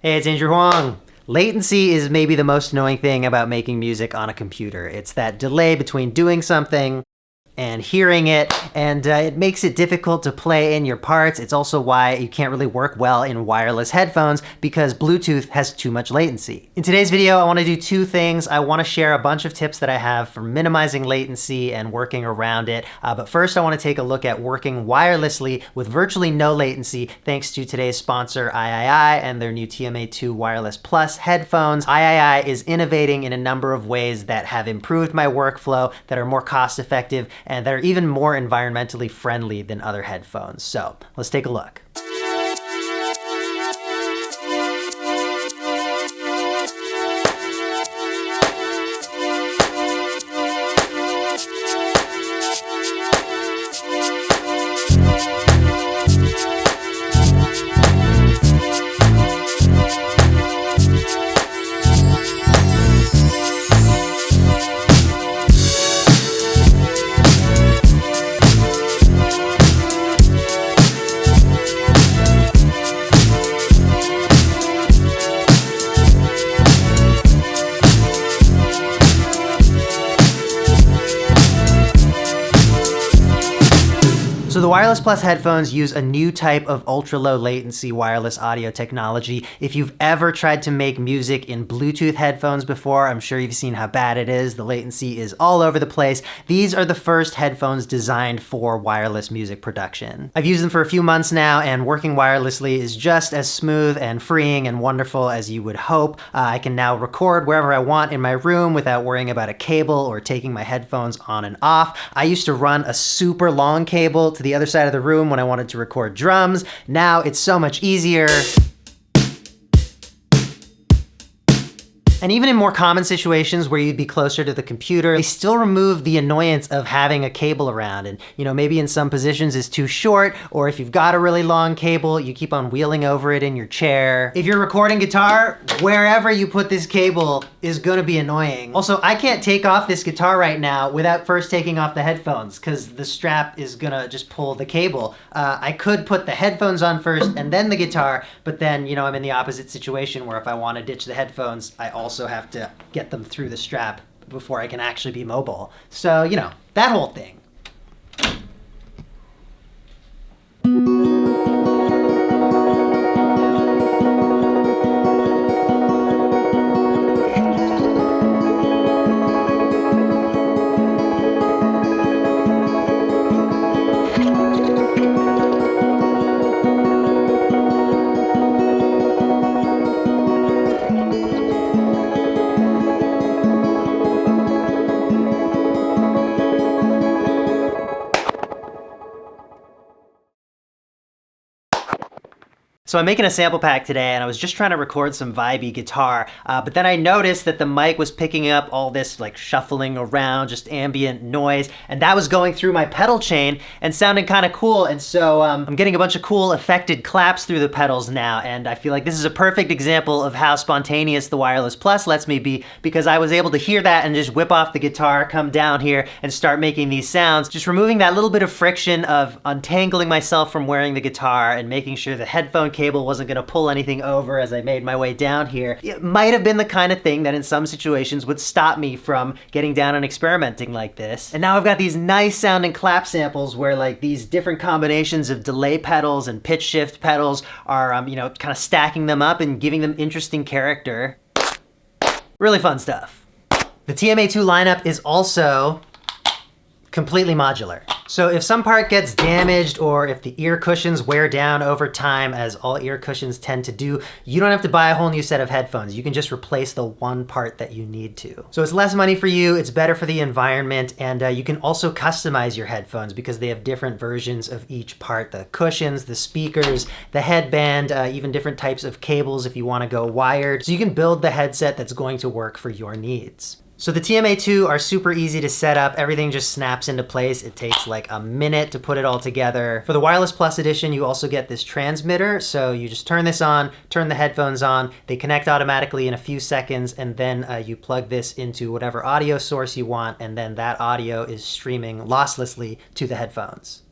Hey, it's Andrew Huang. Latency is maybe the most annoying thing about making music on a computer. It's that delay between doing something and hearing it, and it makes it difficult to play in your parts. It's also why you can't really work well in wireless headphones because Bluetooth has too much latency. In today's video, I want to do two things. I want to share a bunch of tips that I have for minimizing latency and working around it. But first, I want to take a look at working wirelessly with virtually no latency thanks to today's sponsor, AIAIAI, and their new TMA-2 Wireless Plus headphones. AIAIAI is innovating in a number of ways that have improved my workflow, that are more cost-effective, and that are even more environmentally friendly than other headphones. So let's take a look. So the Wireless Plus headphones use a new type of ultra-low latency wireless audio technology. If you've ever tried to make music in Bluetooth headphones before, I'm sure you've seen how bad it is. The latency is all over the place. These are the first headphones designed for wireless music production. I've used them for a few months now, and working wirelessly is just as smooth and freeing and wonderful as you would hope. I can now record wherever I want in my room without worrying about a cable or taking my headphones on and off. I used to run a super long cable to the other side of the room when I wanted to record drums. Now it's so much easier. And even in more common situations where you'd be closer to the computer, they still remove the annoyance of having a cable around. And maybe in some positions it's too short, or if you've got a really long cable, you keep on wheeling over it in your chair. If you're recording guitar, wherever you put this cable is gonna be annoying. Also, I can't take off this guitar right now without first taking off the headphones because the strap is gonna just pull the cable. I could put the headphones on first and then the guitar, but then, I'm in the opposite situation where if I wanna ditch the headphones, I also have to get them through the strap before I can actually be mobile. So, that whole thing. So I'm making a sample pack today, and I was just trying to record some vibey guitar, but then I noticed that the mic was picking up all this like shuffling around, just ambient noise, and that was going through my pedal chain and sounding kind of cool. And so I'm getting a bunch of cool affected claps through the pedals now, and I feel like this is a perfect example of how spontaneous the Wireless Plus lets me be, because I was able to hear that and just whip off the guitar, come down here, and start making these sounds, just removing that little bit of friction of untangling myself from wearing the guitar and making sure the headphone cable wasn't going to pull anything over as I made my way down here. It might have been the kind of thing that in some situations would stop me from getting down and experimenting like this. And now I've got these nice sounding clap samples where like these different combinations of delay pedals and pitch shift pedals are, kind of stacking them up and giving them interesting character. Really fun stuff. The TMA-2 lineup is also completely modular. So if some part gets damaged or if the ear cushions wear down over time, as all ear cushions tend to do, you don't have to buy a whole new set of headphones. You can just replace the one part that you need to. So it's less money for you, it's better for the environment, and you can also customize your headphones because they have different versions of each part. The cushions, the speakers, the headband, even different types of cables if you want to go wired. So you can build the headset that's going to work for your needs. So the TMA-2 are super easy to set up. Everything just snaps into place. It takes like a minute to put it all together. For the Wireless Plus edition, you also get this transmitter. So you just turn this on, turn the headphones on, they connect automatically in a few seconds, and then you plug this into whatever audio source you want, and then that audio is streaming losslessly to the headphones.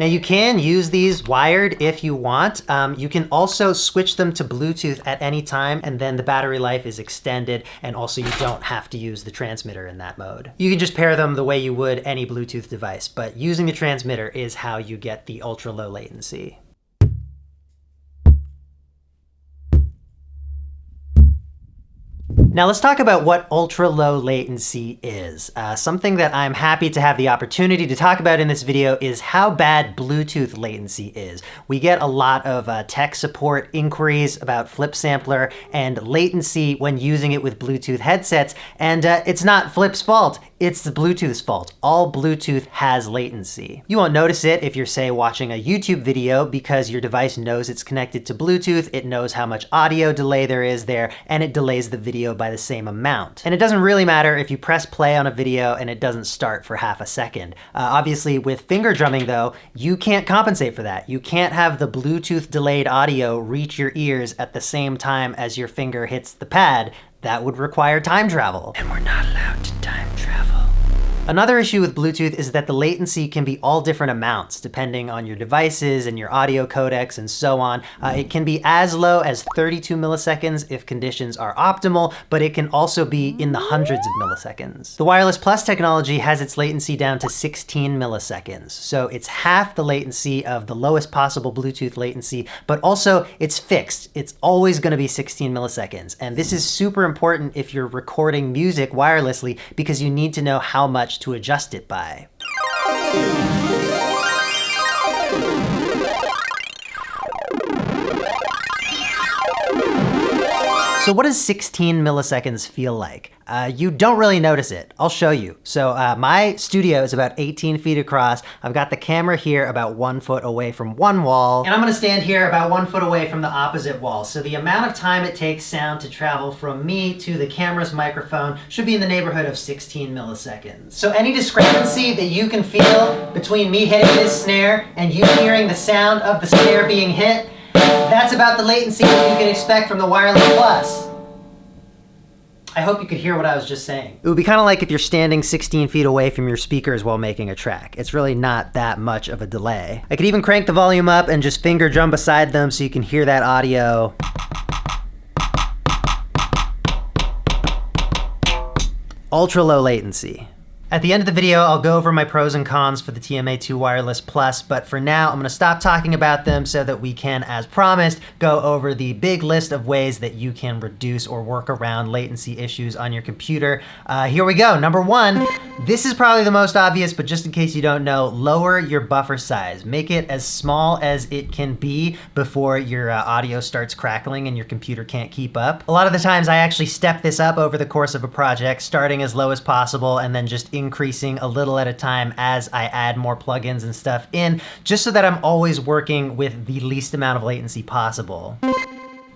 Now you can use these wired if you want. You can also switch them to Bluetooth at any time, and then the battery life is extended, and also you don't have to use the transmitter in that mode. You can just pair them the way you would any Bluetooth device, but using the transmitter is how you get the ultra low latency. Now let's talk about what ultra low latency is. Something that I'm happy to have the opportunity to talk about in this video is how bad Bluetooth latency is. We get a lot of tech support inquiries about Flip Sampler and latency when using it with Bluetooth headsets, and it's not Flip's fault. It's the Bluetooth's fault. All Bluetooth has latency. You won't notice it if you're, say, watching a YouTube video because your device knows it's connected to Bluetooth, it knows how much audio delay there is there, and it delays the video by the same amount. And it doesn't really matter if you press play on a video and it doesn't start for half a second. Obviously, with finger drumming though, you can't compensate for that. You can't have the Bluetooth delayed audio reach your ears at the same time as your finger hits the pad. That would require time travel. And we're not allowed to time travel. Another issue with Bluetooth is that the latency can be all different amounts depending on your devices and your audio codecs and so on. It can be as low as 32 milliseconds if conditions are optimal, but it can also be in the hundreds of milliseconds. The Wireless Plus technology has its latency down to 16 milliseconds. So it's half the latency of the lowest possible Bluetooth latency, but also it's fixed. It's always gonna be 16 milliseconds. And this is super important if you're recording music wirelessly because you need to know how much to adjust it by. So what does 16 milliseconds feel like? You don't really notice it. I'll show you. So my studio is about 18 feet across. I've got the camera here about 1 foot away from one wall, and I'm gonna stand here about 1 foot away from the opposite wall. So the amount of time it takes sound to travel from me to the camera's microphone should be in the neighborhood of 16 milliseconds. So any discrepancy that you can feel between me hitting this snare and you hearing the sound of the snare being hit, that's about the latency that you can expect from the Wireless Plus. I hope you could hear what I was just saying. It would be kind of like if you're standing 16 feet away from your speakers while making a track. It's really not that much of a delay. I could even crank the volume up and just finger drum beside them so you can hear that audio. Ultra low latency. At the end of the video, I'll go over my pros and cons for the TMA-2 Wireless Plus, but for now, I'm gonna stop talking about them so that we can, as promised, go over the big list of ways that you can reduce or work around latency issues on your computer. Here we go. Number one, this is probably the most obvious, but just in case you don't know, lower your buffer size. Make it as small as it can be before your audio starts crackling and your computer can't keep up. A lot of the times I actually step this up over the course of a project, starting as low as possible and then just increasing a little at a time as I add more plugins and stuff in, just so that I'm always working with the least amount of latency possible.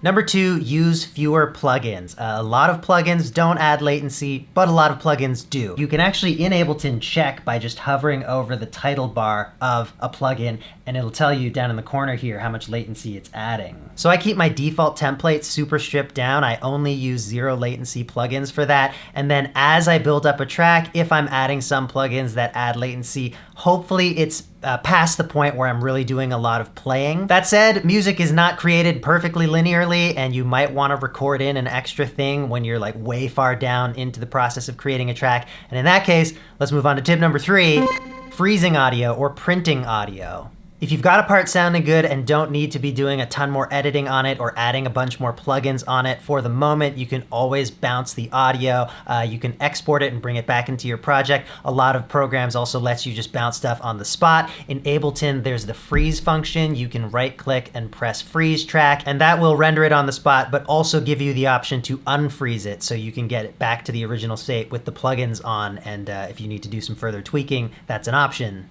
Number two, use fewer plugins. A lot of plugins don't add latency, but a lot of plugins do. You can actually in Ableton check by just hovering over the title bar of a plugin, and it'll tell you down in the corner here how much latency it's adding. So I keep my default template super stripped down. I only use 0 latency plugins for that. And then as I build up a track, if I'm adding some plugins that add latency, hopefully it's past the point where I'm really doing a lot of playing. That said, music is not created perfectly linearly, and you might want to record in an extra thing when you're like way far down into the process of creating a track. And in that case, let's move on to tip number 3, freezing audio or printing audio. If you've got a part sounding good and don't need to be doing a ton more editing on it or adding a bunch more plugins on it for the moment, you can always bounce the audio. You can export it and bring it back into your project. A lot of programs also lets you just bounce stuff on the spot. In Ableton, there's the freeze function. You can right click and press freeze track, and that will render it on the spot, but also give you the option to unfreeze it so you can get it back to the original state with the plugins on, and if you need to do some further tweaking, that's an option.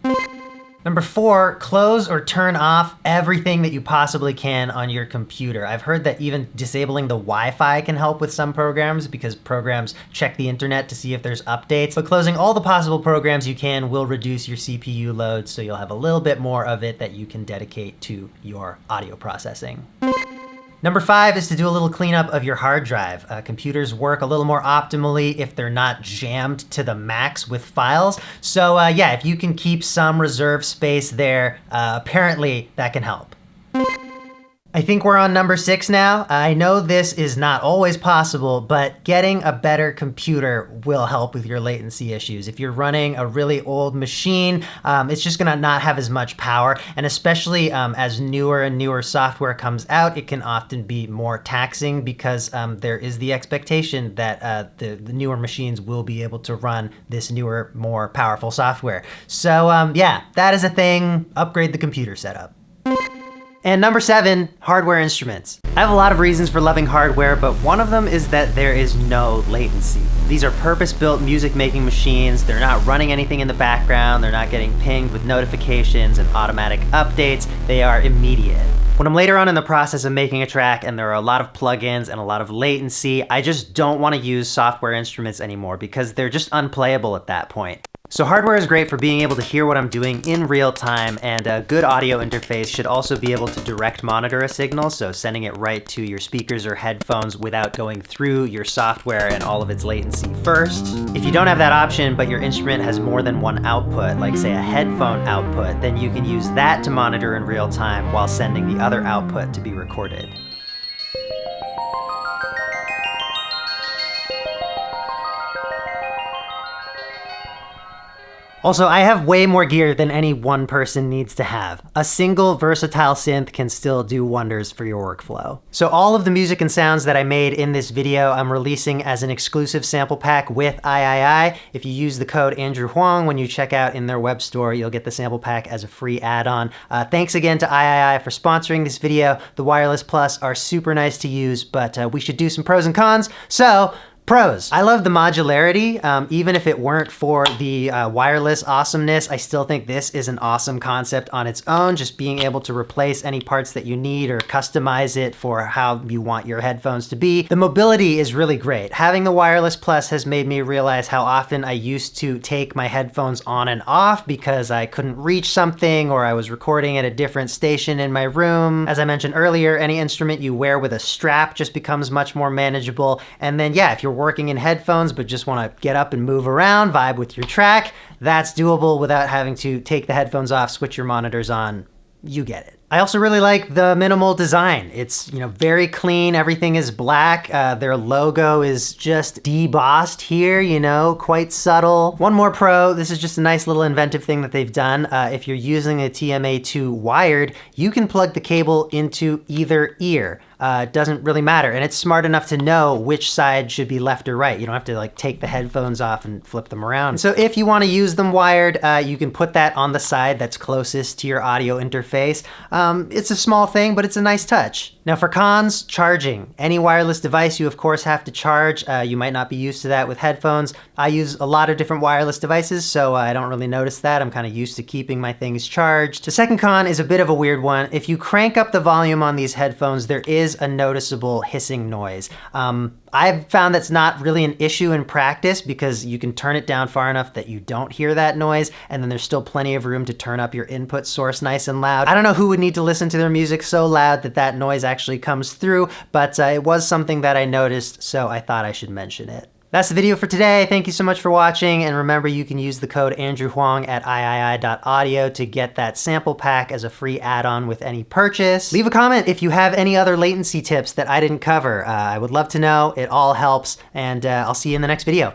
Number 4, close or turn off everything that you possibly can on your computer. I've heard that even disabling the Wi-Fi can help with some programs because programs check the internet to see if there's updates, but closing all the possible programs you can will reduce your CPU load, so you'll have a little bit more of it that you can dedicate to your audio processing. Number 5 is to do a little cleanup of your hard drive. Computers work a little more optimally if they're not jammed to the max with files. So yeah, if you can keep some reserve space there, apparently that can help. I think we're on number 6 now. I know this is not always possible, but getting a better computer will help with your latency issues. If you're running a really old machine, it's just gonna not have as much power, and especially as newer and newer software comes out, it can often be more taxing because there is the expectation that the newer machines will be able to run this newer, more powerful software. So yeah, that is a thing. Upgrade the computer setup. And number 7, hardware instruments. I have a lot of reasons for loving hardware, but one of them is that there is no latency. These are purpose-built music-making machines. They're not running anything in the background. They're not getting pinged with notifications and automatic updates. They are immediate. When I'm later on in the process of making a track and there are a lot of plugins and a lot of latency, I just don't want to use software instruments anymore because they're just unplayable at that point. So hardware is great for being able to hear what I'm doing in real time, and a good audio interface should also be able to direct monitor a signal, so sending it right to your speakers or headphones without going through your software and all of its latency first. If you don't have that option, but your instrument has more than one output, like say a headphone output, then you can use that to monitor in real time while sending the other output to be recorded. Also, I have way more gear than any one person needs to have. A single versatile synth can still do wonders for your workflow. So all of the music and sounds that I made in this video, I'm releasing as an exclusive sample pack with AIAIAI. If you use the code HUANG when you check out in their web store, you'll get the sample pack as a free add-on. Thanks again to AIAIAI for sponsoring this video. The Wireless Plus are super nice to use, but we should do some pros and cons. So, pros. I love the modularity. Even if it weren't for the wireless awesomeness, I still think this is an awesome concept on its own. Just being able to replace any parts that you need or customize it for how you want your headphones to be. The mobility is really great. Having the Wireless Plus has made me realize how often I used to take my headphones on and off because I couldn't reach something or I was recording at a different station in my room. As I mentioned earlier, any instrument you wear with a strap just becomes much more manageable. And then yeah, if you're working in headphones but just want to get up and move around, vibe with your track, that's doable without having to take the headphones off, switch your monitors on. You get it. I also really like the minimal design. It's, very clean. Everything is black. Their logo is just debossed here, quite subtle. One more pro, this is just a nice little inventive thing that they've done. If you're using a TMA-2 wired, you can plug the cable into either ear. It doesn't really matter, and it's smart enough to know which side should be left or right. You don't have to take the headphones off and flip them around. And so if you want to use them wired, you can put that on the side that's closest to your audio interface. It's a small thing, but it's a nice touch. Now for cons, charging. Any wireless device you of course have to charge. You might not be used to that with headphones. I use a lot of different wireless devices, so I don't really notice that. I'm kind of used to keeping my things charged. The second con is a bit of a weird one. If you crank up the volume on these headphones, there is a noticeable hissing noise. I've found that's not really an issue in practice because you can turn it down far enough that you don't hear that noise, and then there's still plenty of room to turn up your input source nice and loud. I don't know who would need to listen to their music so loud that that noise actually comes through, but it was something that I noticed, so I thought I should mention it. That's the video for today. Thank you so much for watching, and remember you can use the code AndrewHuang at AIAIAI.audio to get that sample pack as a free add-on with any purchase. Leave a comment if you have any other latency tips that I didn't cover. I would love to know. It all helps, and I'll see you in the next video.